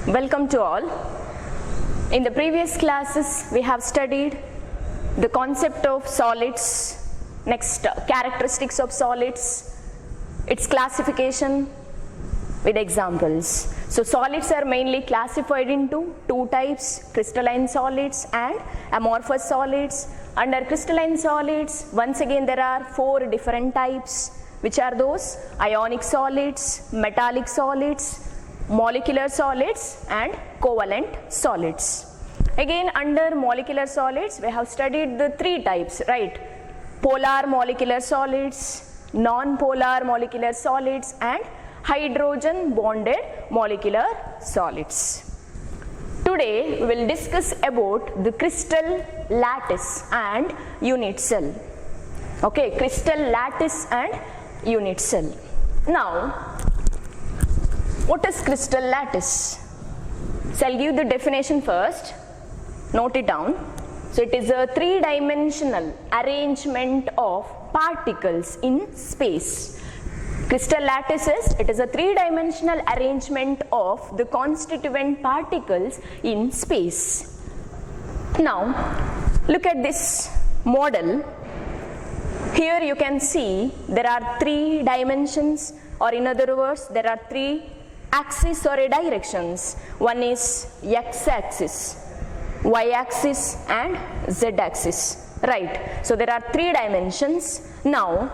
Welcome to all. In the previous classes, we have studied the concept of solids, next characteristics of solids, its classification with examples. So solids are mainly classified into two types, crystalline solids and amorphous solids. Under crystalline solids, once again there are four different types, which are those ionic solids, metallic solids, molecular solids and covalent solids. Again, under molecular solids we have studied the three types, right? Polar molecular solids, non-polar molecular solids and hydrogen bonded molecular solids. Today we will discuss about the crystal lattice and unit cell. Okay, crystal lattice and unit cell. Now, what is crystal lattice? So I'll give the definition first. Note it down. So it is a three-dimensional arrangement of particles in space. Crystal lattice is a three-dimensional arrangement of the constituent particles in space. Now, look at this model. Here you can see there are three dimensions, or in other words, there are three axis or directions. One is x-axis, y-axis and z-axis, right? So there are three dimensions. Now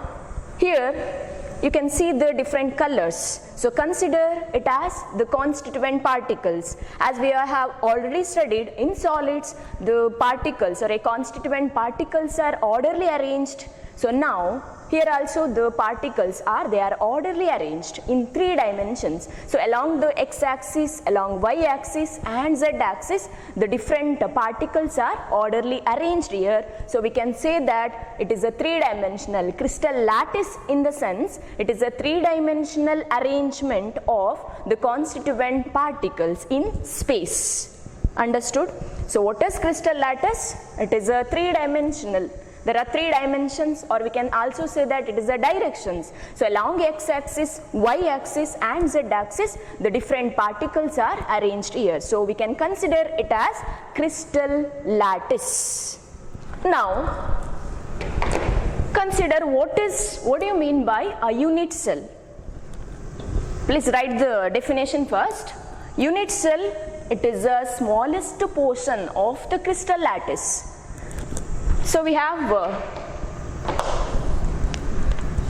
here you can see the different colors. So consider it as the constituent particles. As we have already studied in solids, the particles or a constituent particles are orderly arranged. So now here also the particles are orderly arranged in three dimensions. So along the x-axis, along y-axis and z-axis, the different particles are orderly arranged here. So we can say that it is a three-dimensional crystal lattice, in the sense it is a three-dimensional arrangement of the constituent particles in space. Understood? So what is crystal lattice? It is a three-dimensional. There are three dimensions, or we can also say that it is a directions. So along x-axis, y-axis and z-axis, the different particles are arranged here. So we can consider it as crystal lattice. Now, consider what do you mean by a unit cell? Please write the definition first. Unit cell, it is the smallest portion of the crystal lattice. So we have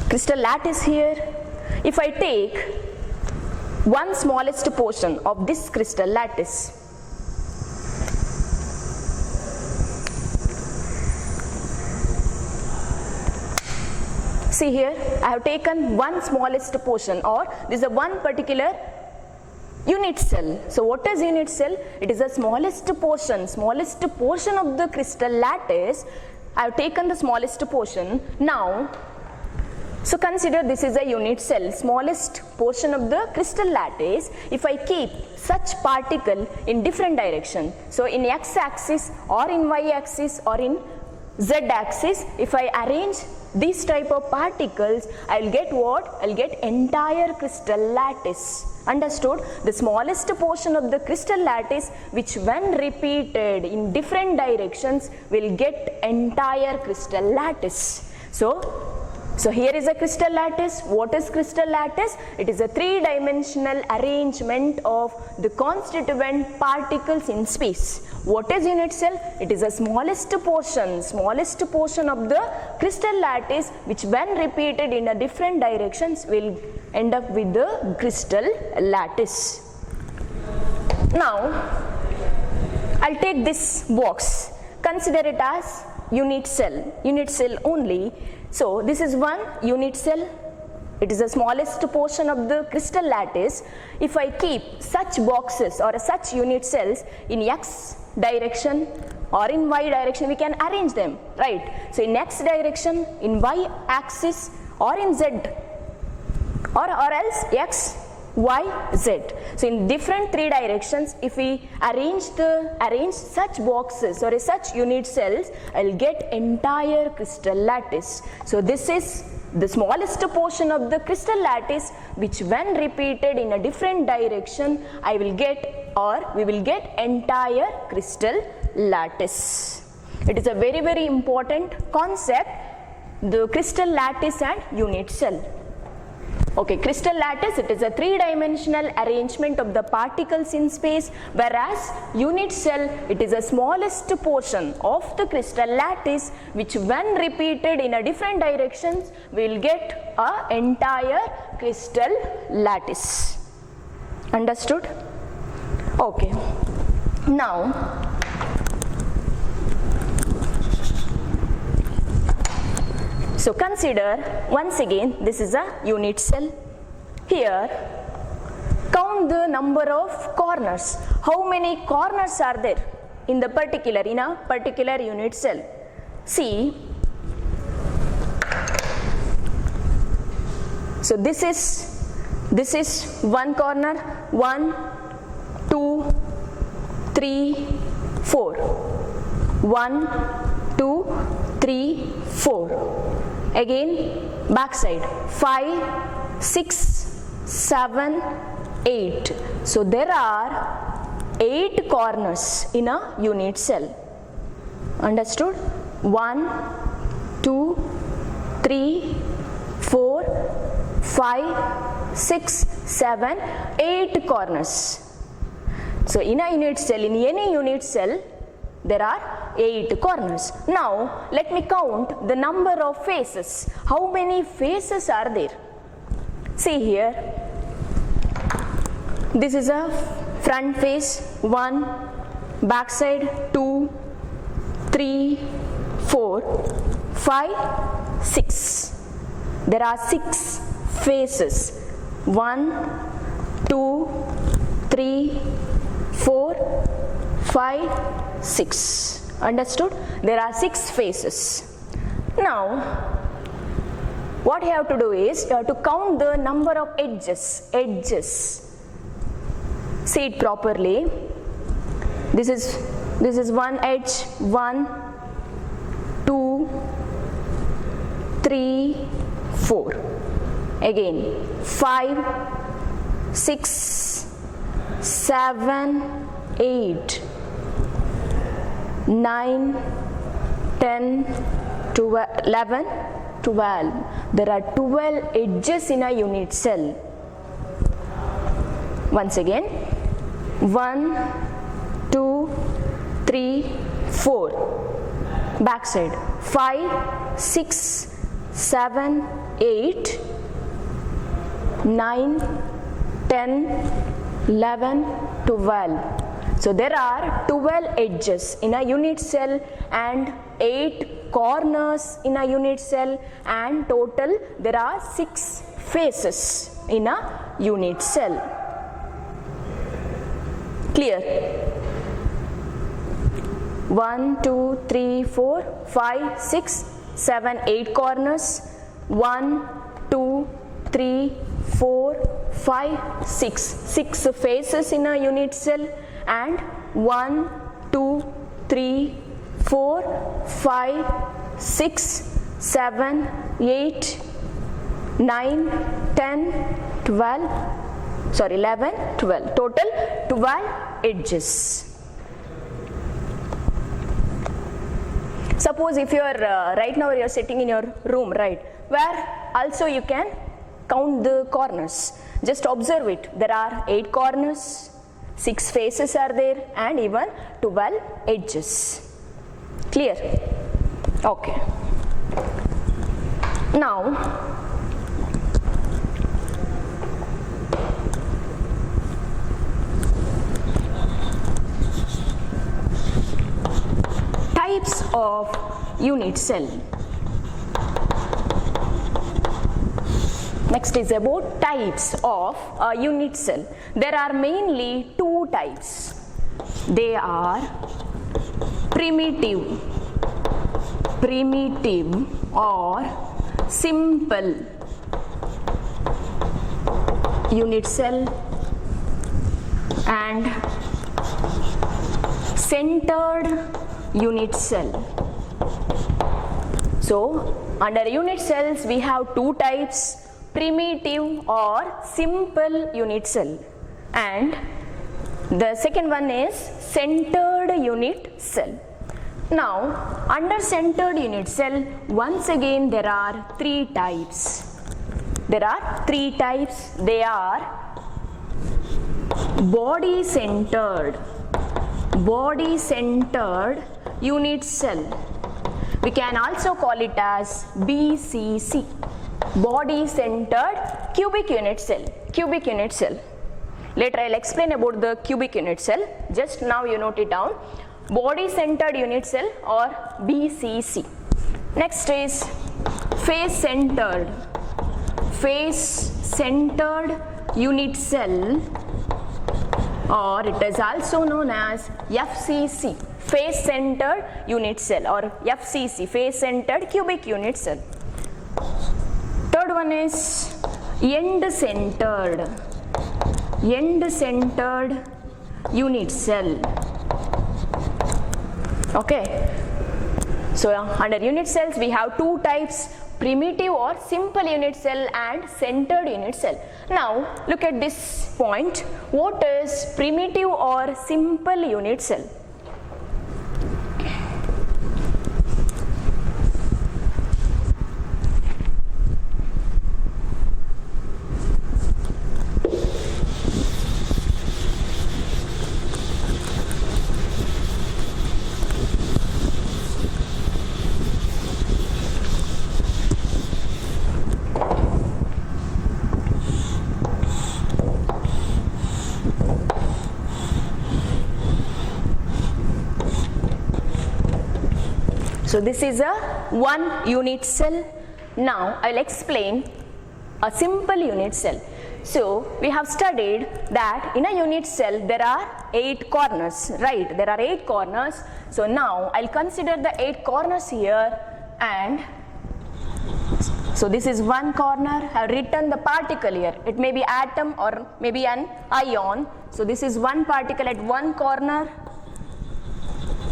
crystal lattice here. If I take one smallest portion of this crystal lattice, see here, I have taken one smallest portion, or this is a one particular unit cell. So what is unit cell? It is the smallest portion of the crystal lattice. I have taken the smallest portion. Now, so consider this is a unit cell, smallest portion of the crystal lattice. If I keep such particle in different direction, so in x-axis or in y-axis or in z-axis, if I arrange these type of particles, I will get what? I will get entire crystal lattice. Understood? The smallest portion of the crystal lattice, which when repeated in different directions will get entire crystal lattice. So here is a crystal lattice. What is crystal lattice? It is a three-dimensional arrangement of the constituent particles in space. What is unit cell? It is the smallest portion of the crystal lattice, which when repeated in a different directions will end up with the crystal lattice. Now, I'll take this box. Consider it as unit cell only. So this is one unit cell. It is the smallest portion of the crystal lattice. If I keep such boxes or such unit cells in x direction or in y direction, we can arrange them, right? So in x direction, in y axis or in z, or else x, y, z. So in different three directions, if we arrange such boxes or such unit cells, I'll get entire crystal lattice. So this is the smallest portion of the crystal lattice, which when repeated in a different direction, I will get, or we will get, entire crystal lattice. It is a very, very important concept, the crystal lattice and unit cell. Okay, crystal lattice, it is a three-dimensional arrangement of the particles in space, whereas unit cell, it is the smallest portion of the crystal lattice, which when repeated in a different directions, we will get a entire crystal lattice. Understood? Okay. Now, so consider once again, this is a unit cell. Here, count the number of corners. How many corners are there in a particular unit cell? See, so this is one corner, 1, 2, 3, 4. 1, 2, 3, 4. Again, back side, 5, 6, 7, 8. So there are 8 corners in a unit cell. Understood? 1, 2, 3, 4, 5, 6, 7, 8 corners. So in a unit cell, in any unit cell, there are 8 corners. Now, let me count the number of faces. How many faces are there? See here. This is a front face, 1, back side, 2, 3, 4, 5, 6. There are 6 faces. 1, 2, 3, 4, 5, 6. Understood? There are 6 faces. Now, what you have to do is, you have to count the number of edges. See it properly. This is one edge, 1, 2, 3, 4. Again, 5, 6, 7, 8. 9, 10, 11, 12. There are 12 edges in a unit cell. Once again, 1, 2, 3, 4. Back side, 5, 6, 7, 8, 9, 10, 11, 12. So there are 12 edges in a unit cell and 8 corners in a unit cell, and total there are 6 faces in a unit cell. Clear? 1, 2, 3, 4, 5, 6, 7, 8 corners. 1, 2, 3, 4, 5, 6. 6 faces in a unit cell. And 1, 2, 3, 4, 5, 6, 7, 8, 9, 10, 12, sorry 11, 12. Total 12 edges. Suppose if you are right now you are sitting in your room, right, where also you can count the corners. Just observe it. There are 8 corners. 6 faces are there and even 12 edges. Clear? Okay. Now, types of unit cell. Next is about types of a unit cell. There are mainly 2 types. They are primitive or simple unit cell and centered unit cell. So under unit cells we have two types, primitive or simple unit cell, and the second one is centered unit cell. Now under centered unit cell, once again there are three types. There are three types. They are body centered unit cell. We can also call it as BCC, body centered cubic unit cell. Later I'll explain about the cubic unit cell. Just now you note it down. Body centered unit cell or BCC. Next is face centered unit cell, or it is also known as FCC, face centered unit cell, or FCC, face centered cubic unit cell. Third one is end centered unit cell. Okay, so under unit cells we have two types, primitive or simple unit cell and centered unit cell. Now look at this point. What is primitive or simple unit cell? So this is a one unit cell. Now I'll explain a simple unit cell. So we have studied that in a unit cell there are 8 corners, right? There are 8 corners. So now I'll consider the 8 corners here, and so this is one corner. I've written the particle here. It may be atom or maybe an ion. So this is one particle at one corner.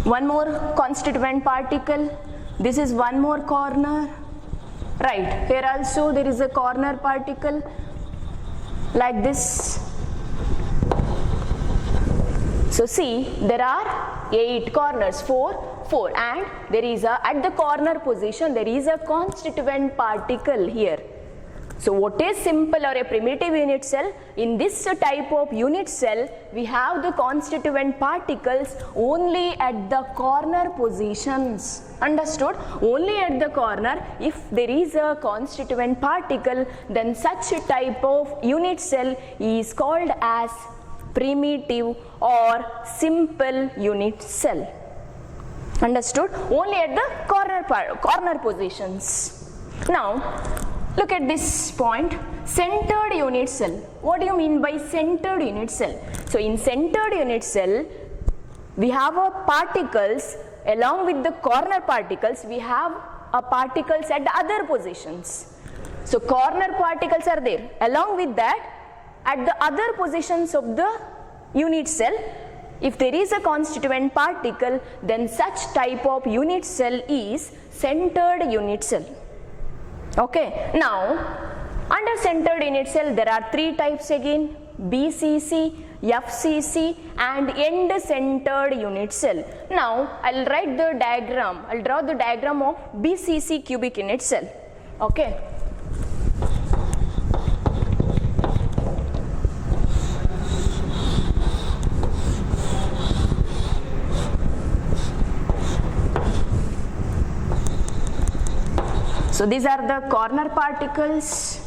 One more constituent particle. This is one more corner, right? Here also there is a corner particle like this. So see, there are 8 corners, 4, and there is a, at the corner position there is a constituent particle here. So what is simple or a primitive unit cell? In this type of unit cell, we have the constituent particles only at the corner positions. Understood? Only at the corner. If there is a constituent particle, then such a type of unit cell is called as primitive or simple unit cell. Understood? Only at the corner positions. Now look at this point, centered unit cell. What do you mean by centered unit cell? So in centered unit cell, we have a particles along with the corner particles, we have a particles at the other positions. So corner particles are there. Along with that, at the other positions of the unit cell, if there is a constituent particle, then such type of unit cell is centered unit cell. Okay, now under centered unit cell there are 3 types again, BCC, FCC and end centered unit cell. Now I'll write the diagram, I'll draw the diagram of BCC cubic unit cell. Okay. So these are the corner particles.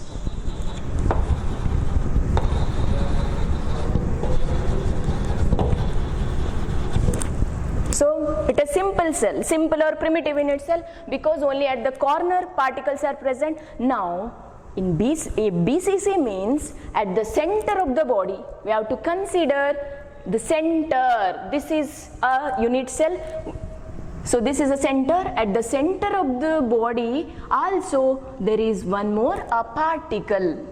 So it is simple cell, simple or primitive unit cell, because only at the corner particles are present. Now in BCC means at the center of the body. We have to consider the center. This is a unit cell. So this is a center. At the center of the body also there is one more a particle.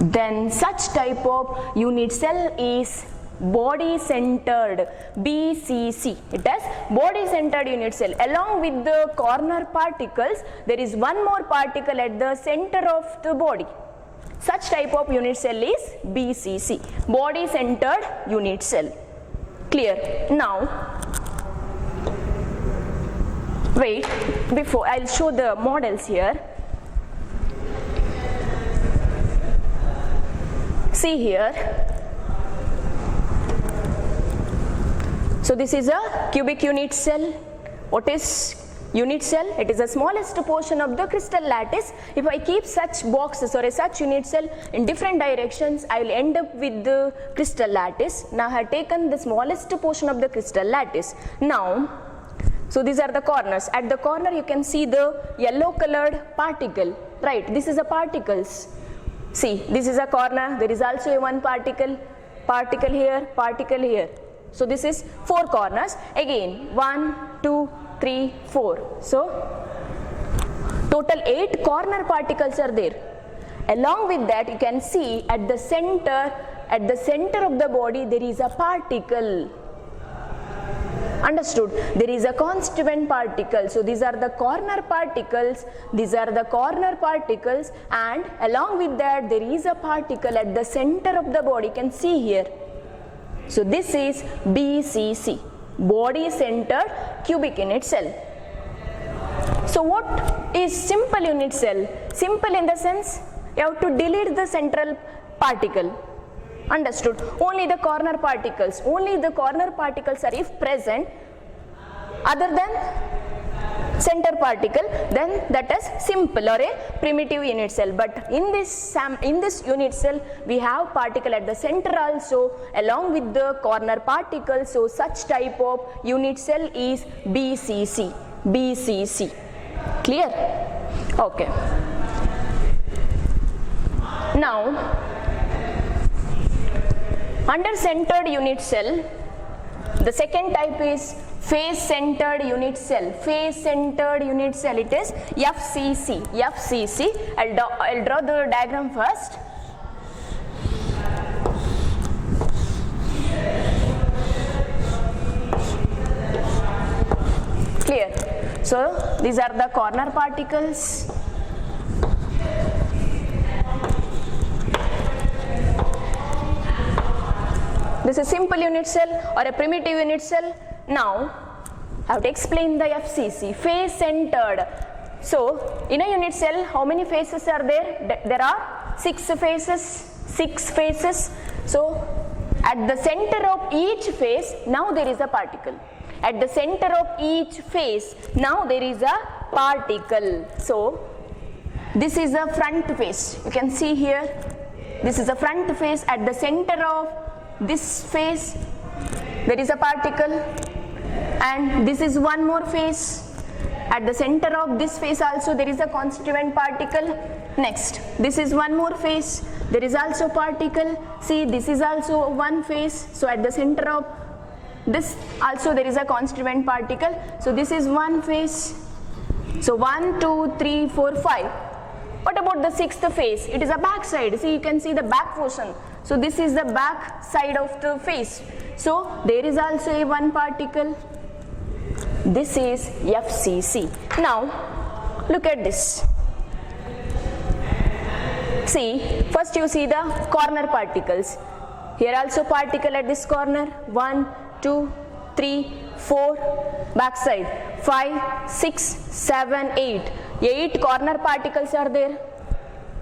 Then such type of unit cell is body centered, BCC. It has body centered unit cell. Along with the corner particles, there is one more particle at the center of the body. Such type of unit cell is BCC, body centered unit cell. Clear? Now, wait, before I'll show the models here. See here. So this is a cubic unit cell. What is unit cell? It is the smallest portion of the crystal lattice. If I keep such boxes or such unit cell in different directions, I will end up with the crystal lattice. Now I have taken the smallest portion of the crystal lattice. Now, so these are the corners. At the corner you can see the yellow colored particle, right? This is a particles. See, this is a corner. There is also a one particle here, particle here. So this is 4 corners. Again, 1, 2, 3, 4. So total 8 corner particles are there. Along with that, you can see at the center of the body there is a particle. Understood? There is a constituent particle. So these are the corner particles. These are the corner particles, and along with that there is a particle at the center of the body. You can see here. So this is BCC, body centered cubic unit cell. So what is simple unit cell? Simple in the sense you have to delete the central particle. Understood? Only the corner particles. Only the corner particles are if present, other than center particle, then that is simple or a primitive unit cell. But in this unit cell we have particle at the center also along with the corner particles. So such type of unit cell is BCC. BCC. Clear? Okay. Now, under centered unit cell, the second type is face centered unit cell. Face centered unit cell, it is FCC. FCC. I'll draw the diagram first. Clear? So these are the corner particles. This is simple unit cell or a primitive unit cell. Now, I have to explain the FCC, face centered. So, in a unit cell, how many faces are there? There are 6 faces. 6 faces. So, at the center of each face, now there is a particle. At the center of each face, now there is a particle. So, this is a front face. You can see here, this is a front face. At the center of this face there is a particle, and this is one more face. At the center of this face also there is a constituent particle. Next, this is one more face, there is also particle. See, this is also one face. So at the center of this also there is a constituent particle. So this is one face. So 1, 2, 3, 4, 5. What about the 6th face? It is a back side. See, you can see the back portion. So this is the back side of the face. So there is also a one particle. This is FCC. Now look at this. See, first you see the corner particles. Here also particle at this corner. 1, 2, 3, 4. Back side 5, 6, 7, 8. 8 corner particles are there.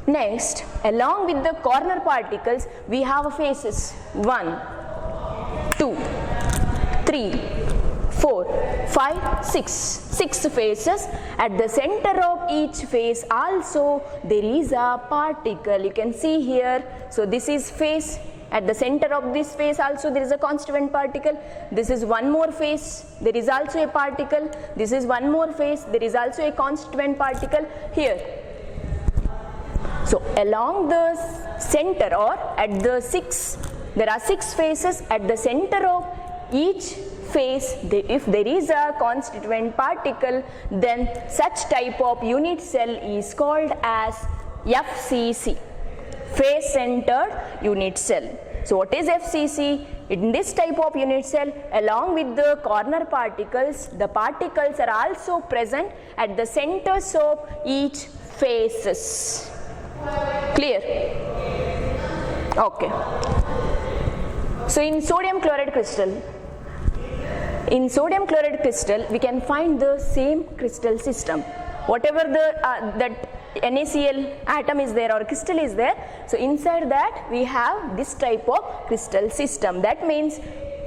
Next, along with the corner particles, we have faces. 1, 2, 3, 4, 5, 6. 6 faces. At the center of each face also there is a particle. You can see here. So this is face. At the center of this face also there is a constituent particle. This is one more face. There is also a particle. This is one more face. There is also a constituent particle here. So along the center or at the 6, there are 6 faces. At the center of each face, if there is a constituent particle, then such type of unit cell is called as FCC, face centered unit cell. So what is FCC? in this type of unit cell, along with the corner particles, the particles are also present at the centers of each faces. Clear? Okay. So in sodium chloride crystal, we can find the same crystal system. Whatever that NaCl atom is there or crystal is there, so inside that we have this type of crystal system. That means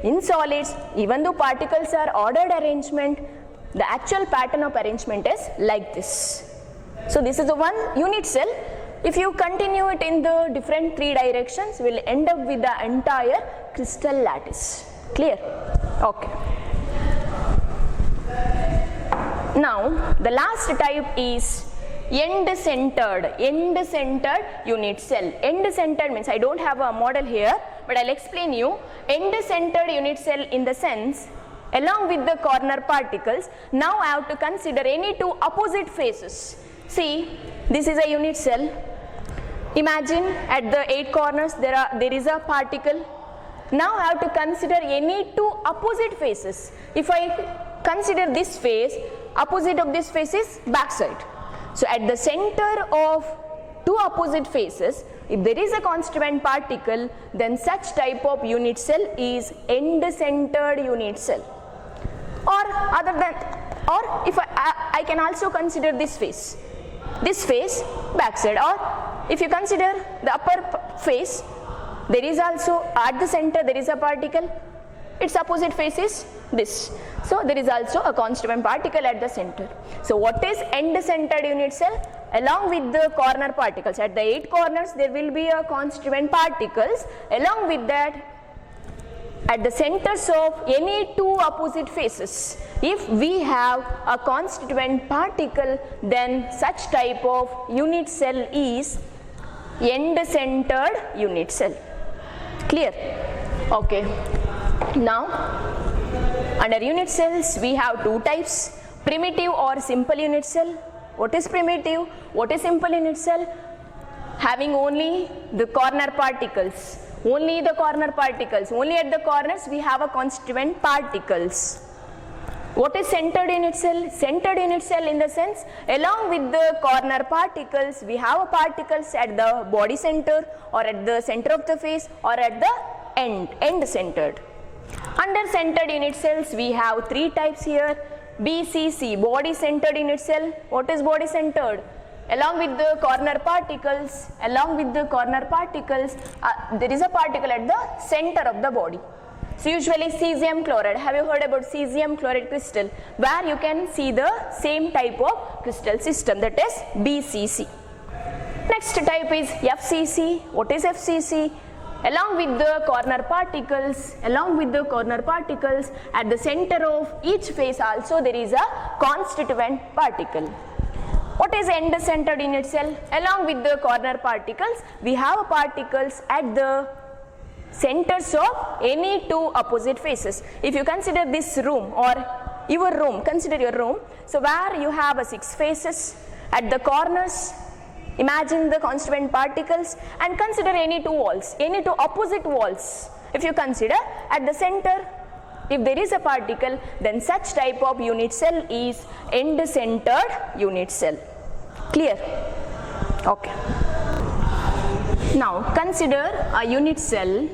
in solids, even though particles are ordered arrangement, the actual pattern of arrangement is like this. So this is the one unit cell. If you continue it in the different 3 directions, we will end up with the entire crystal lattice. Clear? Okay. Now the last type is end-centered unit cell. End-centered means I don't have a model here, but I'll explain you. End-centered unit cell in the sense, along with the corner particles, now I have to consider any 2 opposite faces. See, this is a unit cell. Imagine at the 8 corners there is a particle. Now I have to consider any 2 opposite faces. If I consider this face, opposite of this face is backside. So at the center of 2 opposite faces, if there is a constituent particle, then such type of unit cell is end-centered unit cell. Or if I can also consider this face backside, or if you consider the upper face, there is also at the center there is a particle, its opposite face is this. So there is also a constituent particle at the center. So what is end-centered unit cell? Along with the corner particles, at the 8 corners there will be a constituent particles. Along with that, at the centers of any 2 opposite faces, if we have a constituent particle, then such type of unit cell is end-centered unit cell. Clear? Okay. Now, under unit cells we have 2 types, primitive or simple unit cell. What is primitive? What is simple unit cell? Having only the corner particles. Only at the corners we have a constituent particles. What is centered unit cell? Centered unit cell in the sense, along with the corner particles, we have particles at the body center or at the center of the face or at the end centered. Under centered unit cells we have 3 types here. BCC, body centered unit cell. What is body centered? Along with the corner particles, there is a particle at the center of the body. So usually cesium chloride, have you heard about cesium chloride crystal, where you can see the same type of crystal system, that is BCC. Next type is FCC. What is FCC? Along with the corner particles, at the center of each face also there is a constituent particle. What is end-centered unit cell? Along with the corner particles, we have particles at the centers of any 2 opposite faces. If you consider this room or your room, consider your room. So where you have 6 faces, at the corners, imagine the constituent particles and consider any 2 walls, any 2 opposite walls. If you consider at the center, if there is a particle, then such type of unit cell is end-centered unit cell. Clear? Okay. Now consider a unit cell.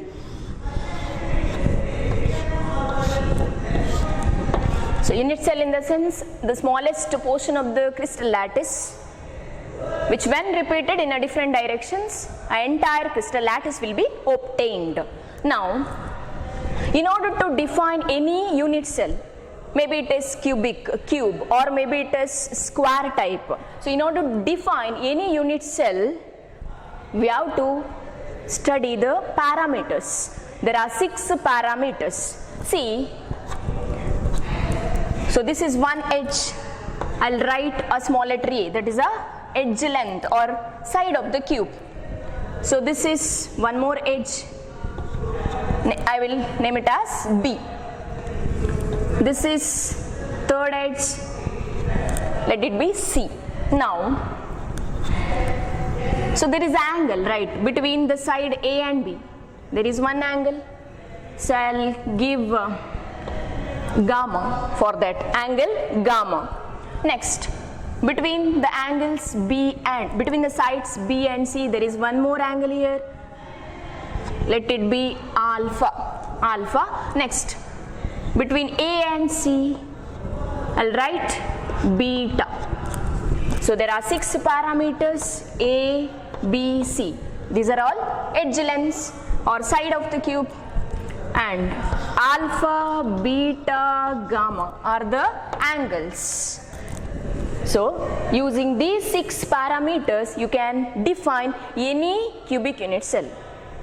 So unit cell in the sense, the smallest portion of the crystal lattice, which when repeated in a different directions, an entire crystal lattice will be obtained. Now, in order to define any unit cell, maybe it is cube or maybe it is square type. So in order to define any unit cell, we have to study the parameters. There are 6 parameters. See, so this is one edge. I'll write a small letter A, that is a edge length or side of the cube. So this is one more edge. I will name it as B. This is 3rd edge. Let it be C. Now, so there is an angle, right, between the side A and B. There is one angle. So I'll give gamma for that, angle gamma. Next, between the angles B and, between the sides B and C, there is one more angle here. Let it be alpha. Next, between A and C, I'll write beta. So there are 6 parameters, A, B, C. These are all edge lengths or side of the cube, and alpha, beta, gamma are the angles. So using these 6 parameters, you can define any cubic unit cell.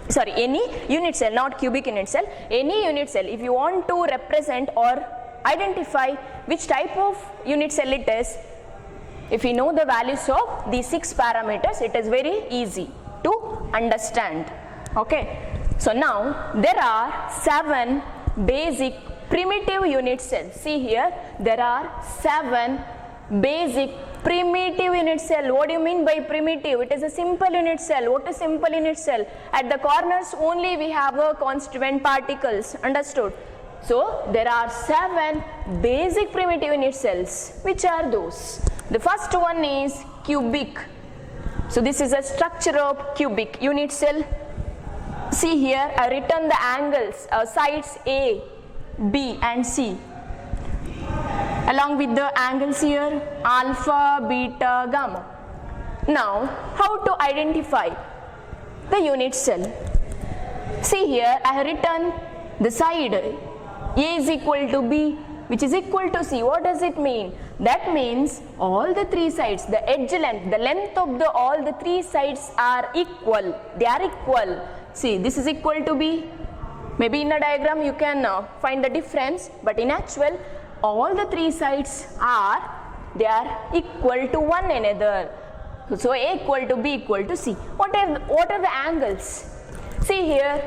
Sorry, any unit cell, not cubic unit cell, any unit cell. If you want to represent or identify which type of unit cell it is, if you know the values of these 6 parameters, it is very easy to understand. Okay. So now there are 7 basic primitive unit cells. See here, there are 7 basic primitive unit cell. What do you mean by primitive? It is a simple unit cell. What is simple unit cell? At the corners only we have a constituent particles. Understood? So there are 7 basic primitive unit cells. Which are those? The first one is cubic. So this is a structure of cubic unit cell. See here, I written the angles, sides A, B and C. Along with the angles here, alpha, beta, gamma. Now, how to identify the unit cell? See here, I have written the side A is equal to B, which is equal to C. What does it mean? That means all the 3 sides, the edge length, the length of all the 3 sides are equal. They are equal. See, this is equal to B. Maybe in a diagram you can find the difference, but in actual, all the 3 sides they are equal to one another. So A equal to B equal to C. What are the angles? See here,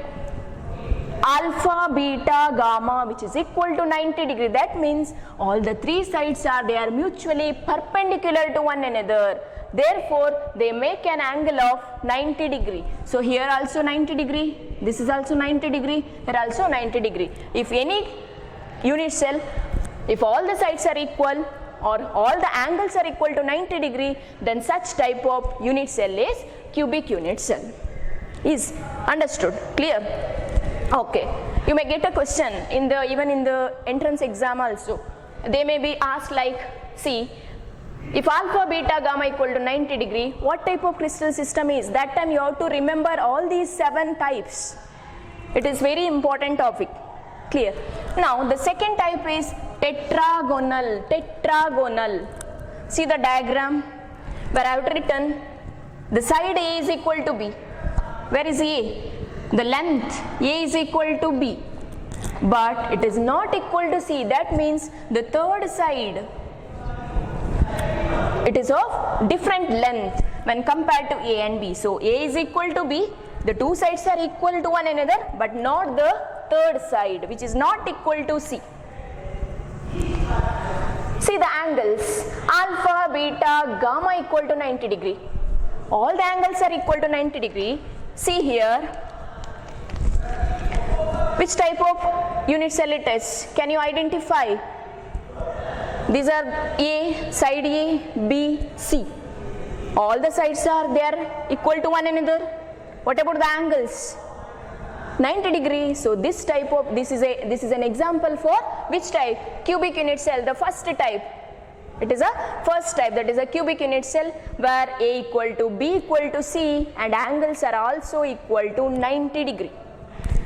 alpha, beta, gamma, which is equal to 90 degree. That means all the 3 sides they are mutually perpendicular to one another. Therefore, they make an angle of 90 degree. So here also 90 degree, this is also 90 degree, here also 90 degree. If any unit cell, if all the sides are equal or all the angles are equal to 90 degree, then such type of unit cell is cubic unit cell. Is understood? Clear? Okay. You may get a question even in the entrance exam also. They may be asked like, see, if alpha, beta, gamma equal to 90 degree, what type of crystal system is? That time you have to remember all these 7 types. It is very important topic. Clear? Now the second type is tetragonal. Tetragonal. See the diagram where I have written the side A is equal to B. Where is A? The length A is equal to B. But it is not equal to C. That means the third side, it is of different length when compared to A and B. So A is equal to B, the 2 sides are equal to one another, but not the third side, which is not equal to C. See the angles, alpha, beta, gamma equal to 90 degree. All the angles are equal to 90 degree. See here, which type of unit cell it is? Can you identify? These are A, side A, B, C. All the sides they are equal to one another. What about the angles? 90 degree. So this type of, this is an example for which type? Cubic unit cell, the first type. It is a first type, that is a cubic unit cell where A equal to B equal to C and angles are also equal to 90 degree.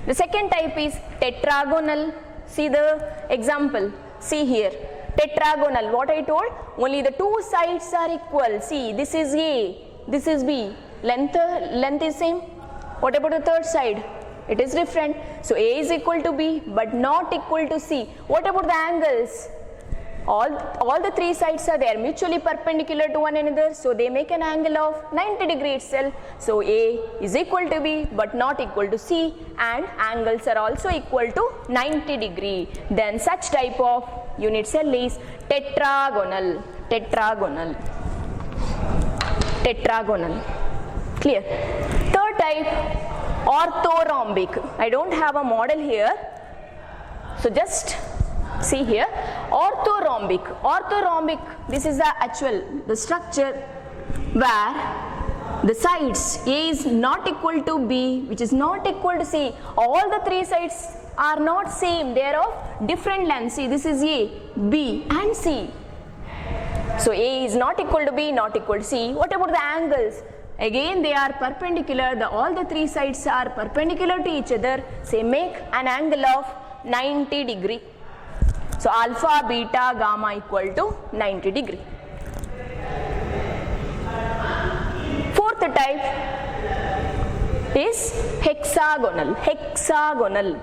The second type is tetragonal. See the example. See here. Tetragonal. What I told? Only the 2 sides are equal. See, this is A, this is B. Length is same. What about the third side? It is different. So A is equal to B but not equal to C. What about the angles? All the 3 sides are there mutually perpendicular to one another, so they make an angle of 90 degree itself. So A is equal to B but not equal to C, and angles are also equal to 90 degree. Then such type of unit cell is tetragonal. Tetragonal. Tetragonal. Clear? Third type orthorhombic. I don't have a model here, so just see here, orthorhombic. Orthorhombic, this is the structure where the sides A is not equal to B, which is not equal to C. All the three sides are not same, they are of different lengths. See, this is A, B and C. So A is not equal to B, not equal to C. What about the angles? Again they are perpendicular, all the three sides are perpendicular to each other. Say make an angle of 90 degree. So alpha, beta, gamma equal to 90 degree. Fourth type is hexagonal. Hexagonal.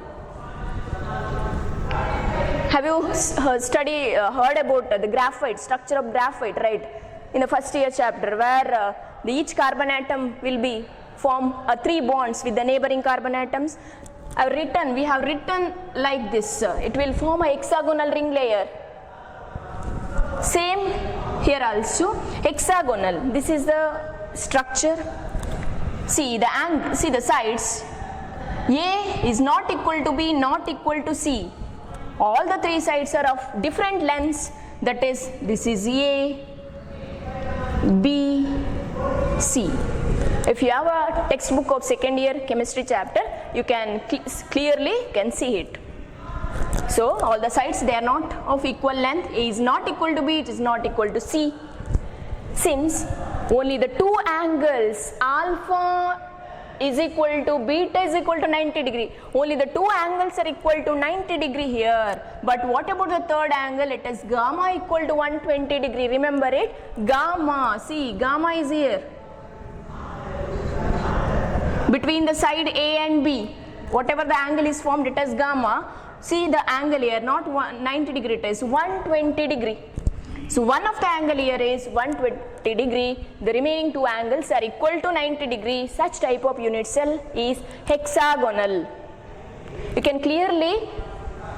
Have you heard about the graphite, structure of graphite, right? In the first year chapter, where each carbon atom will be form 3 bonds with the neighboring carbon atoms. We have written like this. It will form a hexagonal ring layer. Same here also, hexagonal. This is the structure. See the sides. A is not equal to B, not equal to C. All the three sides are of different lengths. That is, this is A, B, C. If you have a textbook of second year chemistry chapter, you can clearly see it. So all the sides, they are not of equal length. A is not equal to B, it is not equal to C. Since only the two angles alpha is equal to beta is equal to 90 degree. Only the two angles are equal to 90 degree here. But what about the third angle? It is gamma equal to 120 degree. Remember it? Gamma. See, gamma is here. Between the side A and B, whatever the angle is formed, it is gamma. See the angle here, not 90 degree, it is 120 degree. So one of the angle here is 120 degree. The remaining two angles are equal to 90 degree. Such type of unit cell is hexagonal. You can clearly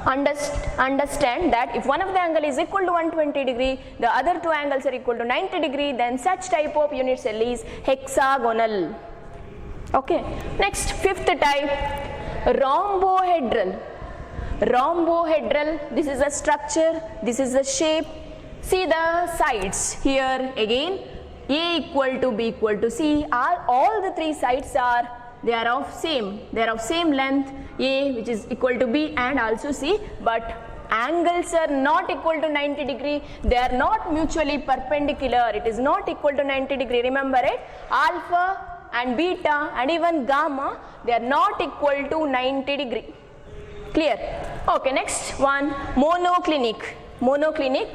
understand that if one of the angle is equal to 120 degree, the other two angles are equal to 90 degree, then such type of unit cell is hexagonal. Okay. Next, fifth type, rhombohedral. Rhombohedral, this is a structure, this is the shape. See the sides here again, A equal to B equal to C. All the three sides are of same length, A which is equal to B and also C, but angles are not equal to 90 degree. They are not mutually perpendicular. It is not equal to 90 degree. Remember it? Alpha and beta and even gamma, they are not equal to 90 degree. Clear? Okay, next one, monoclinic. Monoclinic.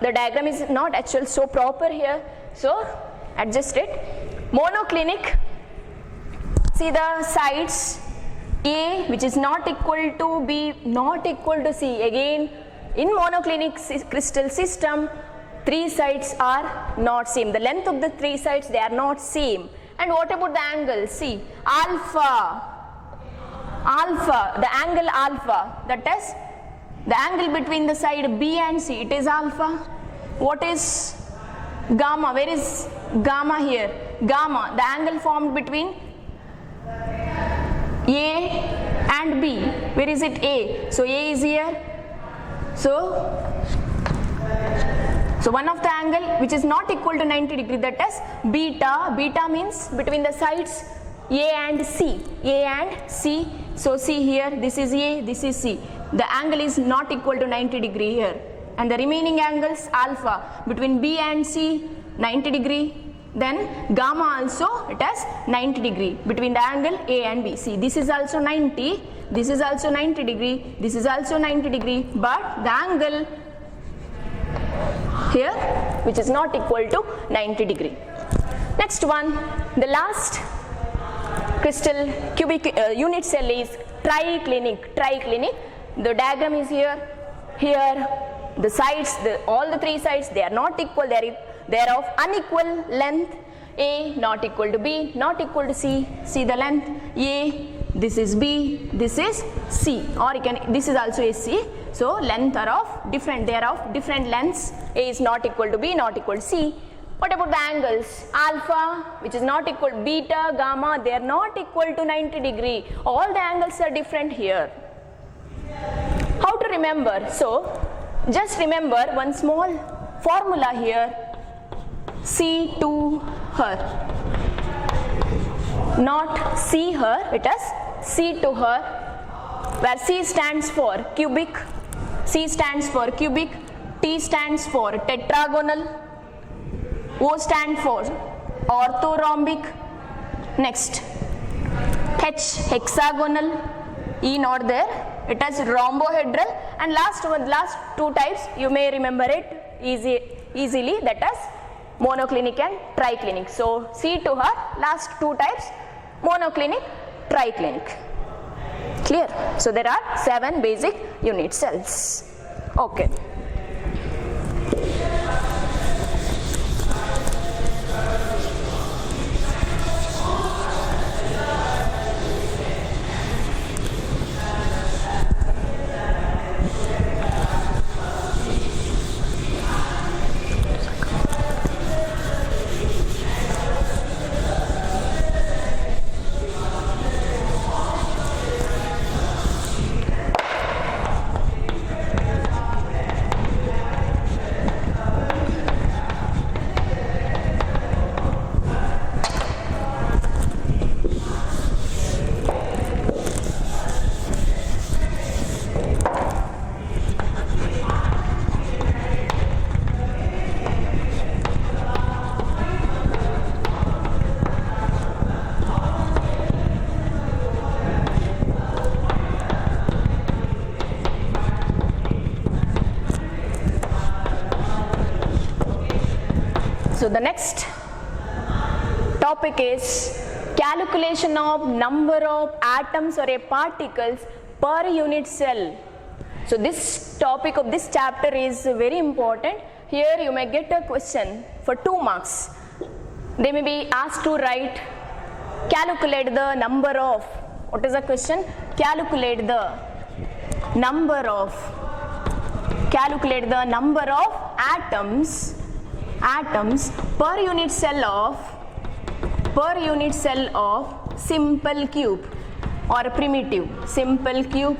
The diagram is not actually so proper here, so adjust it. Monoclinic, see the sides, A which is not equal to B, not equal to C. Again, in monoclinic crystal system, three sides are not same. The length of the three sides, they are not same. And what about the angle? See, alpha, the angle alpha, that is the angle between the side B and C, it is alpha. What is gamma? Where is gamma here? Gamma, the angle formed between A and B. Where is it? A. So A is here. So one of the angle which is not equal to 90 degree, that is beta. Beta means between the sides A and C. A and C. So see here, this is A, this is C. The angle is not equal to 90 degree here. And the remaining angles alpha between B and C 90 degree. Then gamma also it has 90 degree between the angle A and B. See, this is also 90, this is also 90 degree, this is also 90 degree, but the angle here which is not equal to 90 degree. Next one, the last crystal cubic unit cell is triclinic. Triclinic. The diagram is here. Here the sides, all the three sides, they are not equal. They are of unequal length. A not equal to B, not equal to C. See the length. A, this is B, this is C, or you can, this is also a C. So length are of different. They are of different lengths. A is not equal to B, not equal to C. What about the angles? Alpha, which is not equal, beta, gamma, they are not equal to 90 degree. All the angles are different here. How to remember? So, just remember one small formula here, C to her. Not see her, it is C to her, where C stands for cubic, C stands for cubic, T stands for tetragonal, O stands for orthorhombic, next H hexagonal, E not there, it has rhombohedral, and last two types you may remember it easily, that is monoclinic and triclinic. So C to her, last two types monoclinic, triclinic. Clear? So there are 7 basic unit cells. Okay. So the next topic is calculation of number of atoms or particles per unit cell. So this topic of this chapter is very important. Here you may get a question for 2 marks. They may be asked to write, calculate the number of, what is the question? Calculate the number of atoms per unit cell of simple cube or primitive simple cube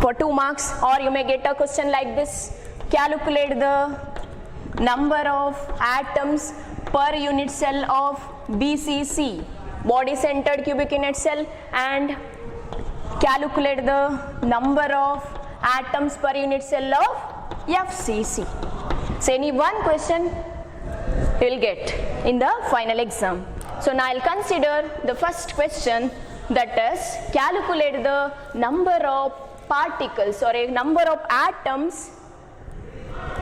for 2 marks. Or you may get a question like this, calculate the number of atoms per unit cell of BCC, body centered cubic unit cell, and calculate the number of atoms per unit cell of FCC. So any one question you will get in the final exam. So now I will consider the first question, that is calculate the number of particles or a number of atoms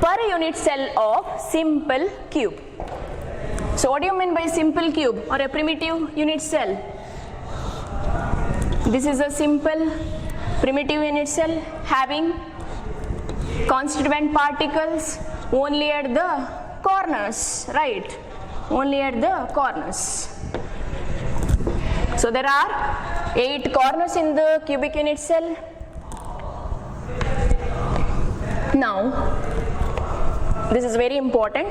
per unit cell of simple cube. So what do you mean by simple cube or a primitive unit cell? This is a simple primitive unit cell having constituent particles only at the corners, right? Only at the corners. So there are 8 corners in the cubic unit cell. Now, this is very important.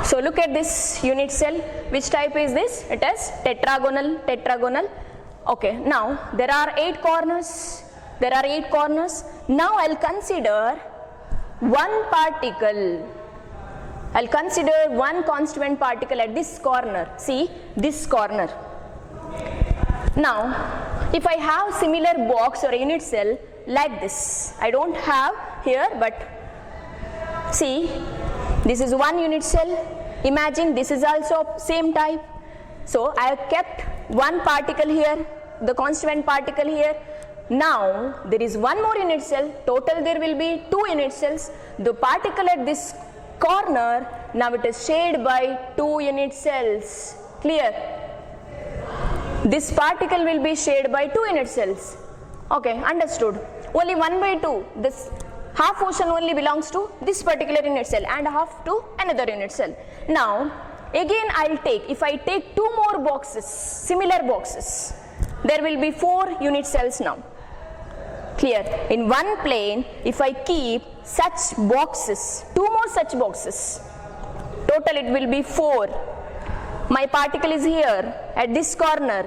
So look at this unit cell. Which type is this? It is tetragonal. Okay, now there are 8 corners. Now I'll consider one particle. I'll consider one constituent particle at this corner. See, this corner. Now, if I have similar box or a unit cell like this, I don't have here, but see, this is one unit cell. Imagine this is also same type. So I have kept one particle here, the constituent particle here. Now there is one more unit cell. Total there will be 2 unit cells. The particle at this corner, now it is shared by 2 unit cells. Clear? This particle will be shared by 2 unit cells. Okay, understood. Only 1 by 2. This half portion only belongs to this particular unit cell and half to another unit cell. Now again I'll take, if I take 2 more boxes, similar boxes, there will be 4 unit cells now. Clear? In one plane, if I keep such boxes, 2 more such boxes, total it will be 4. My particle is here at this corner.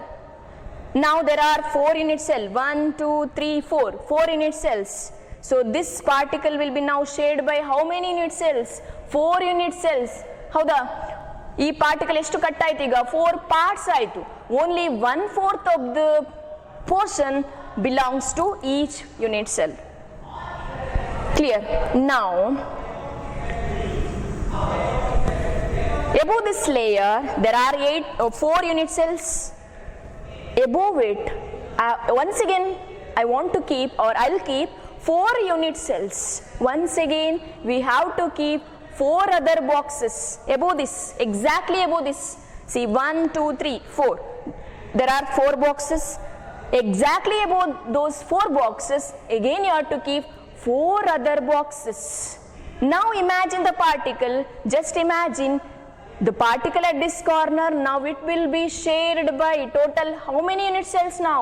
Now there are 4 unit cells, 1, 2, 3, 4, 4 unit cells. So this particle will be now shared by how many unit cells? 4 unit cells. ಹೌದಾ? ಈ particle ಎಷ್ಟು cut ಆಯ್ತು ಈಗ? 4 parts ಆಯಿತು. Only 1/4 of the portion belongs to each unit cell. Clear? Now, above this layer there are 4 unit cells. Above it, once again I want to keep, or I'll keep 4 unit cells. Once again we have to keep 4 other boxes above this, exactly above this. See, 1, 2, 3, 4. There are 4 boxes. Exactly above those 4 boxes, again you have to keep 4 other boxes. Now imagine the particle. Just imagine the particle at this corner. Now it will be shared by total how many unit cells now?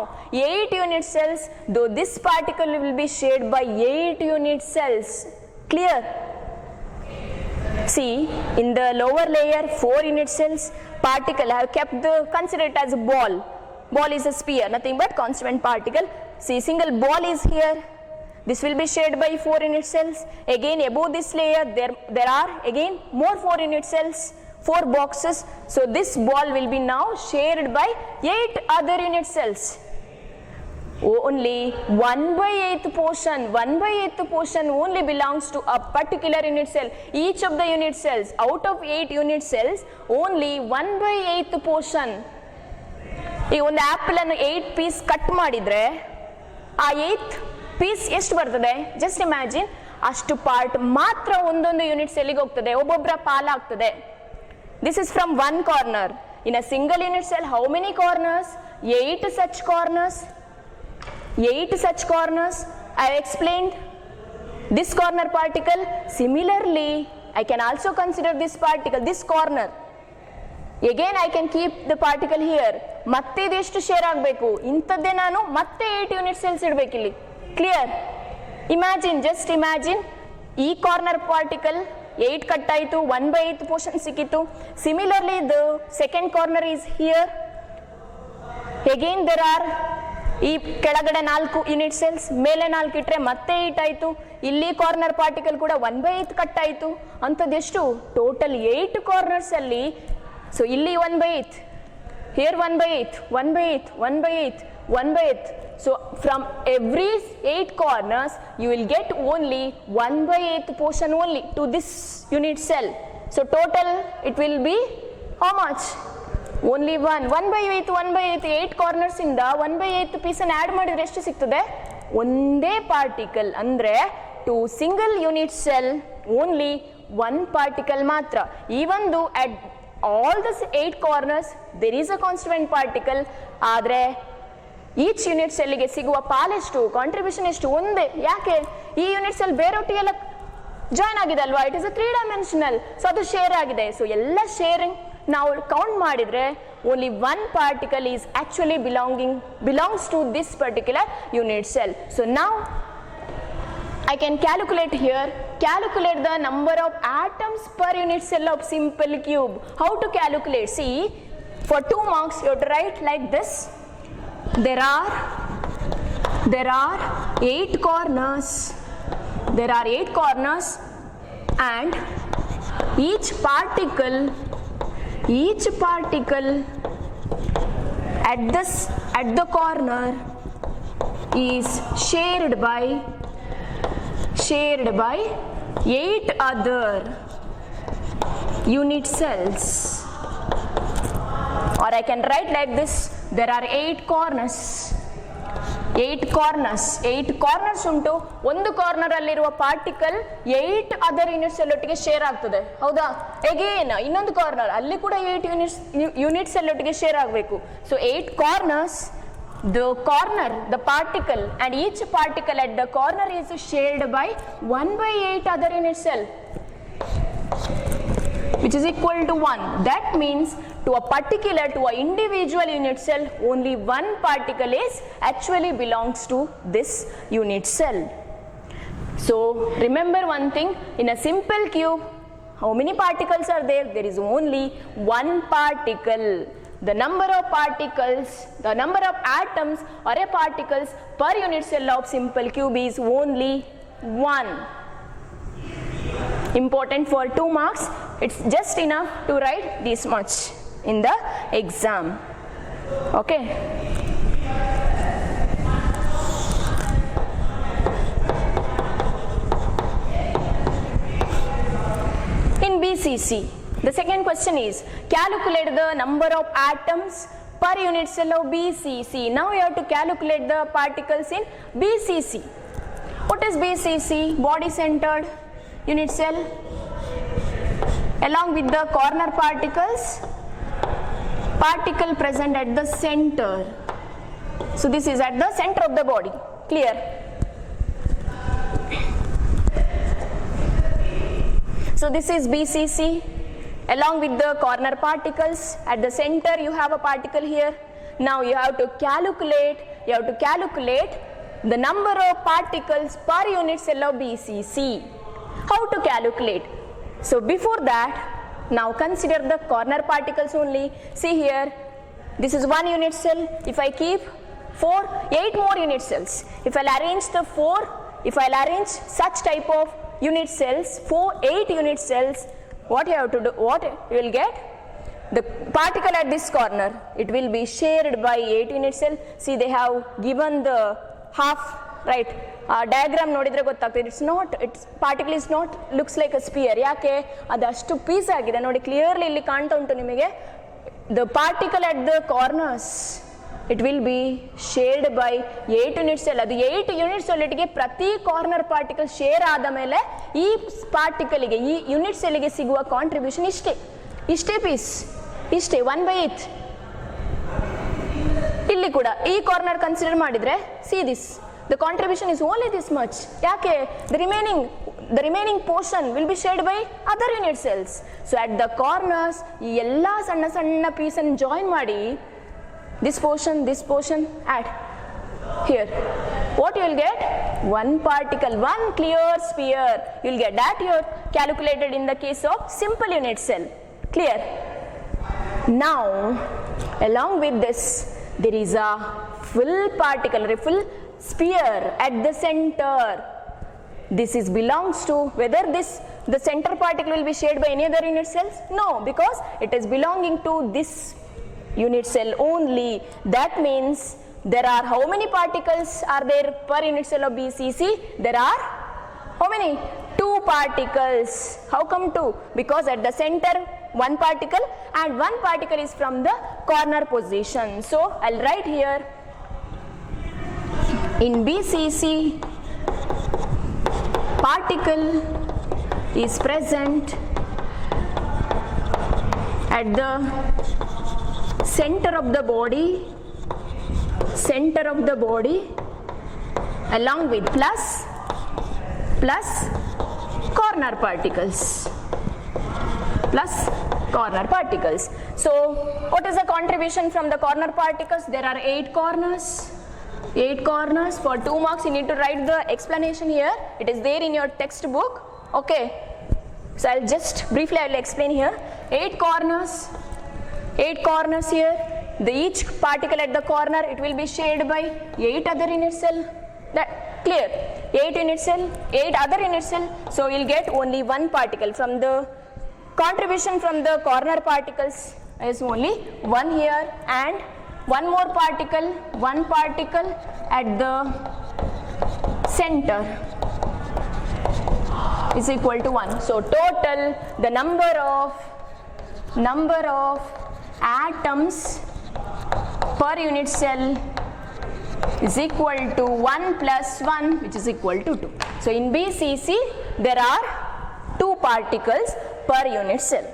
8 unit cells. Though this particle will be shared by 8 unit cells. Clear? See, in the lower layer 4 unit cells. Particle I have kept consider it as a ball. Ball is a sphere, nothing but constant particle. See, single ball is here. This will be shared by 4 unit cells. Again above this layer there are again more 4 unit cells, 4 boxes. So this ball will be now shared by 8 other unit cells. Only 1/8 portion only belongs to a particular unit cell. Each of the unit cells, out of 8 unit cells, only 1/8 portion. ಈ ಒಂದು apple ಅನ್ನು 8 piece cut ಮಾಡಿದ್ರೆ ಆ 8th piece ಎಷ್ಟು ಬರ್ತದೆ? Just imagine, ಅಷ್ಟು part ಮಾತ್ರ ಒಂದೊಂದು ಯೂನಿಟ್ ಸೆಲ್ಗೆ ಹೋಗ್ತದೆ, ಒಬ್ಬೊಬ್ಬರ ಪಾಲಾಗ್ತದೆ. This is from one corner. In a single unit cell, how many corners? 8 such corners. 8 such corners. I have explained this corner particle. Similarly, I can also consider this particle, this corner. Again I can keep the particle here. ಮತ್ತೆ ಇದೆಷ್ಟು share ಆಗಬೇಕು? ಇಂಥದ್ದೇ ನಾನು ಮತ್ತೆ 8 unit cells ಇಡಬೇಕಿಲ್ಲಿ. Clear? Imagine, just imagine, ಈ corner particle 8 cut ಆಯಿತು, 1/8 portion ಸಿಕ್ಕಿತು. Similarly the second corner is here. Again there are, ಈ ಕೆಳಗಡೆ 4 ಯೂನಿಟ್ ಸೆಲ್ಸ್, ಮೇಲೆ 4 ಇಟ್ಟರೆ ಮತ್ತೆ 8 ಆಯಿತು. ಇಲ್ಲಿ ಕಾರ್ನರ್ ಪಾರ್ಟಿಕಲ್ ಕೂಡ 1/8 ಕಟ್ ಆಯಿತು. ಅಂಥದ್ದು ಎಷ್ಟು? ಟೋಟಲ್ 8 ಕಾರ್ನರ್ಸ್ ಅಲ್ಲಿ. ಸೊ ಇಲ್ಲಿ 1/8, here 1/8, 1/8, 1/8, 1/8. So from every 8 corners you will get only 1/8 portion only to this unit cell. So total it will be how much? Only 1/8, 1/8, 8 corners ಇಂದ 1/8 piece ಅನ್ನು add ಮಾಡಿದ್ರೆ ಎಷ್ಟು ಸಿಗ್ತದೆ? ಒಂದೇ ಪಾರ್ಟಿಕಲ್. ಅಂದ್ರೆ to single unit cell only 1 particle ಮಾತ್ರ. Even though at all the 8 corners there is a constituent particle, ಆದರೆ each unit ಸೆಲ್ಗೆ ಸಿಗುವ ಪಾಲೆಷ್ಟು, ಕಾಂಟ್ರಿಬ್ಯೂಷನ್ ಎಷ್ಟು ಒಂದೇ. ಯಾಕೆ? ಈ ಯೂನಿಟ್ ಸೆಲ್ ಬೇರೊಟ್ಟಿಗೆಲ್ಲ ಜಾಯ್ನ್ ಆಗಿದೆ ಅಲ್ವಾ, it is a 3 dimensional. So ಅದು ಶೇರ್ ಆಗಿದೆ. ಸೊ ಎಲ್ಲ ಶೇರಿಂಗ್ ನಾವು ಕೌಂಟ್ ಮಾಡಿದ್ರೆ only 1 particle is actually belongs to this particular unit cell. So ನಾವು I can calculate here, calculate the number of atoms per unit cell of simple cube. How to calculate? See, for 2 marks you have to write like this. There are 8 corners. There are 8 corners, and each particle at the corner is shared by 8 other unit cells. Or I can write like this, there are 8 corners. 8 corners ಉಂಟು. ಒಂದು corner ಅಲ್ಲಿರುವ particle 8 other unit cell ಒಟ್ಟಿಗೆ share ಆಗ್ತದೆ. ಹೌದಾ? Again ಇನ್ನೊಂದು corner, ಅಲ್ಲಿ ಕೂಡ 8 unit cell ಒಟ್ಟಿಗೆ ಶೇರ್ ಆಗಬೇಕು. So 8 corners, the particle, and each particle at the corner is shared by 1/8 other unit cell, which is equal to 1. That means to a individual unit cell, only 1 particle is actually belongs to this unit cell. So remember one thing, in a simple cube How many particles are there? There is only one particle. The number of particles, the number of atoms or a particles per unit cell of simple cube is only 1. Important for 2 marks. It's just enough to write this much in the exam. Okay. In BCC, the second question is calculate the number of atoms per unit cell of BCC. Now you have to calculate the particles in BCC. What is BCC? Body centered unit cell along with the corner particles, particle present at the center. So this is at the center of the body. Clear? So this is BCC along with the corner particles. At the center you have a particle here. Now you have to calculate the number of particles per unit cell of BCC. How to calculate? So before that, now consider the corner particles only. See here, this is 1 unit cell. If I keep 8 more unit cells, if I'll arrange such type of unit cells, 8 unit cells, what you have to do, what you will get? The particle at this corner, it will be shared by 8 unit cell. See, they have given the half, right? Diagram nodidre gottagtade. Its particle is not, looks like a sphere. Yake adu ashtu piece agide nodi, clearly illi kaanta untu nimage. The particle at the corners, it will be shared by 8 unit cell. Adu 8 unit cell ige prati corner particle share ಆದ ಮೇಲೆ ಈ particle ಗೆ ಈ unit cell ಗೆ ಸಿಗುವ contribution ಇಷ್ಟೇ piece, ಇಷ್ಟೇ 1/8. ಇಲ್ಲಿ ಕೂಡ ಈ ಕಾರ್ನರ್ ಕನ್ಸಿಡರ್ ಮಾಡಿದ್ರೆ see this, the contribution is only this much. ಯಾಕೆ? the remaining portion will be shared by other unit cells. So at the corners ಈ ಎಲ್ಲಾ ಸಣ್ಣ ಸಣ್ಣ piece ಅನ್ನು join ಮಾಡಿ this portion add here. What you will get? One particle, one clear sphere. You will get that here calculated in the case of simple unit cell. Clear? Now, along with this, there is a full particle, a full sphere at the center. This is belongs to, whether the center particle will be shared by any other unit cells? No, because it is belonging to this unit cell only. That means there are how many particles are there per unit cell of BCC? There are how many? 2 particles. How come 2? Because at the center 1 particle and 1 particle is from the corner position. So I'll write here, in BCC particle is present at the center of the body along with plus corner particles. So what is the contribution from the corner particles? There are 8 corners. 8 corners. For 2 marks you need to write the explanation here. It is there in your textbook. Okay, so I'll just briefly I will explain here. 8 corners here. Each particle at the corner, it will be shared by 8 other unit cell. That clear? 8 unit cell, 8 other unit cell. So you'll get only 1 particle. From the contribution from the corner particles is only 1 here, and 1 more particle, 1 particle at the center is equal to 1. So total the number of atoms per unit cell is equal to 1 plus 1, which is equal to 2. So in BCC there are 2 particles per unit cell.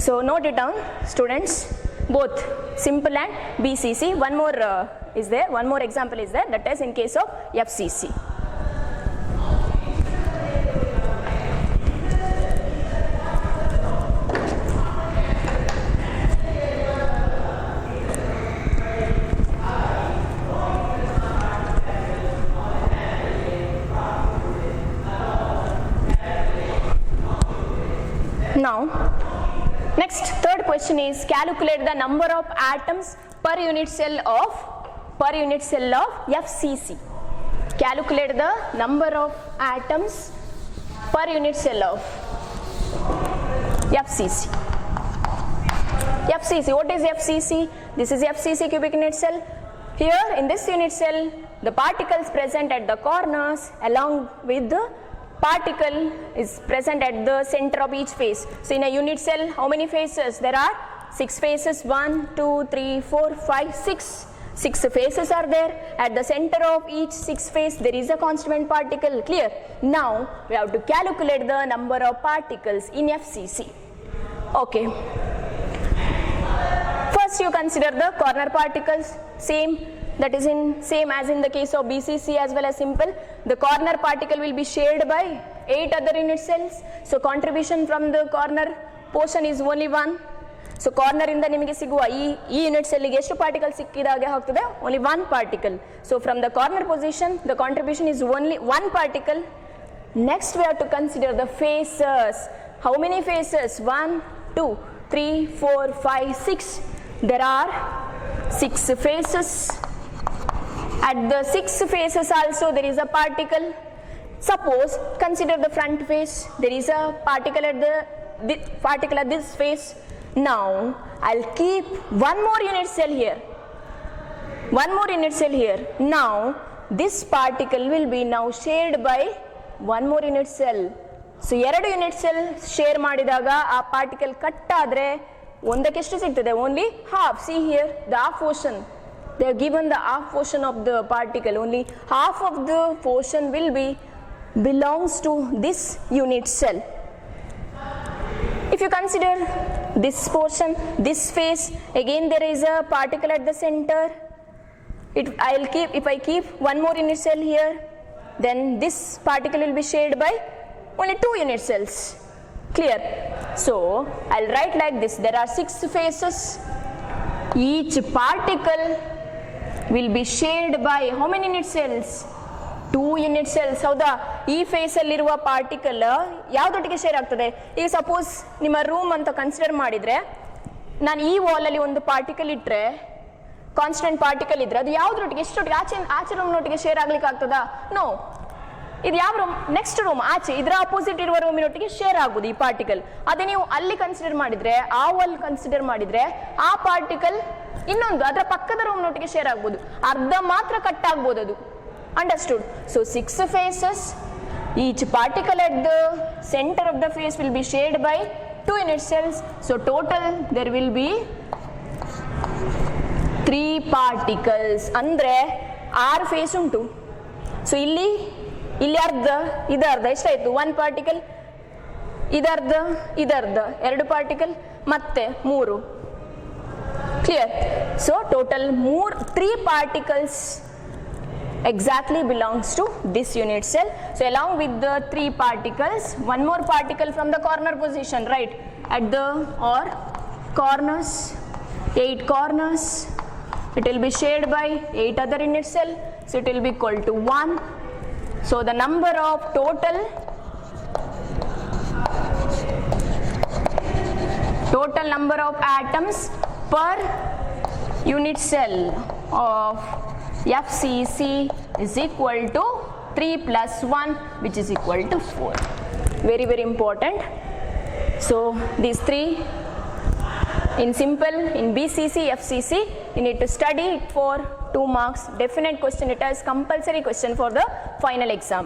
So note it down, students, both simple and BCC. One more is there, one more example is there, that is in case of FCC. Now, next third question is calculate the number of atoms per unit cell of FCC. Calculate the number of atoms per unit cell of FCC. FCC, what is FCC? This is FCC cubic unit cell. Here in this unit cell, the particles present at the corners along with the particle is present at the center of each face. So in a unit cell, how many faces? There are 6 faces. 1, 2, 3, 4, 5, 6. 6 faces are there. At the center of each 6 face, there is a constituent particle. Clear? Now we have to calculate the number of particles in FCC. Okay. First you consider the corner particles. Same as in the case of BCC as well as simple. The corner particle will be shared by 8 other unit cells. So contribution from the corner portion is only 1. So corner ಇಂದ ನಿಮಗೆ ಸಿಗುವ ಈ unit cell ಗೆ ಎಷ್ಟು particle ಸಿಕ್ಕಿದಾಗೆ ಆಗ್ತದೆ? Only 1 particle. So from the corner position the contribution is only 1 particle. Next we have to consider the faces. How many faces? 1, 2, 3, 4, 5, 6. There are 6 faces. At the 6 faces also there is a particle. Suppose consider the front face. There is a particle at this face. Now I'll keep one more unit cell here. Now this particle will be now shared by one more unit cell. So ಎರಡು unit cell share ಮಾಡಿದಾಗ ಆ particle cut ಆದ್ರೆ ಒಂದಕ್ಕೆ ಎಷ್ಟು ಸಿಗ್ತದೆ? Only half. See here the half portion. They have given the half portion of the particle. Only half of the portion will be belongs to this unit cell. If you consider this portion, this face, again there is a particle at the center. If I keep one more unit cell here, then this particle will be shared by only 2 unit cells. Clear? So I'll write like this. There are 6 faces. Each particle will be shared by how many unit cells? 2 unit cells. ಹೌದಾ? ಈ face ಅಲ್ಲಿರುವ particle ಯಾವ್ದೊಟ್ಟಿಗೆ share ಆಗ್ತದೆ? ಈಗ suppose ನಿಮ್ಮ room ಅಂತ consider ಮಾಡಿದ್ರೆ, ನಾನು ಈ ವಾಲ್ ಅಲ್ಲಿ ಒಂದು ಪಾರ್ಟಿಕಲ್ ಇಟ್ರೆ, ಕಾನ್ಸ್ಟೆಂಟ್ ಪಾರ್ಟಿಕಲ್ ಇದ್ರೆ ಅದು ಯಾವ್ದೊಟ್ಟಿಗೆ ಎಷ್ಟೊಟ್ಟಿಗೆ ಆಚೆ ರೂಮ್ ನೊಟ್ಟಿಗೆ ಶೇರ್ ಆಗ್ಲಿಕ್ಕೆ ಆಗ್ತದಾ? ನೋ. ಇದು ಯಾವ ರೂಮ್? ನೆಕ್ಸ್ಟ್ ರೂಮ್ ಆಚೆ, ಇದರ ಅಪೋಸಿಟ್ ಇರುವ ರೂಮಿನೊಟ್ಟಿಗೆ ಶೇರ್ ಆಗುದು ಈ ಪಾರ್ಟಿಕಲ್. ಅದೇ ನೀವು ಅಲ್ಲಿ ಕನ್ಸಿಡರ್ ಮಾಡಿದ್ರೆ, ಆ ವಾಲ್ ಕನ್ಸಿಡರ್ ಮಾಡಿದ್ರೆ, ಆ ಪಾರ್ಟಿಕಲ್ ಇನ್ನೊಂದು ಅದರ ಪಕ್ಕದ ರೂಮ್ನೊಟ್ಟಿಗೆ ಶೇರ್ ಆಗ್ಬೋದು. ಅರ್ಧ ಮಾತ್ರ ಕಟ್ ಆಗ್ಬೋದು ಅದು. Understood? So 6 faces. Each particle at the center of the face will be shared by 2 unit cells. So total there will be 3 particles. ಅಂದ್ರೆ 6 ಫೇಸ್ ಉಂಟು. ಸೊ ಇಲ್ಲಿ ಅರ್ಧ, ಇದರ್ಧ, ಎಷ್ಟಾಯ್ತು? 1 ಪಾರ್ಟಿಕಲ್, ಇದರ್ಧ, 2 ಪಾರ್ಟಿಕಲ್, ಮತ್ತೆ 3. Clear? So total 3 particles exactly belongs to this unit cell. So along with the 3 particles, one more particle from the corner position, right? At the corners, 8 corners, it will be shared by 8 other unit cell. So it will be equal to 1. So the number of total number of atoms per unit cell of FCC is equal to 3 plus 1, which is equal to 4. Very, very important. So these 3 in simple, in BCC, FCC, you need to study it for 2 marks. Definite question, it is compulsory question for the final exam.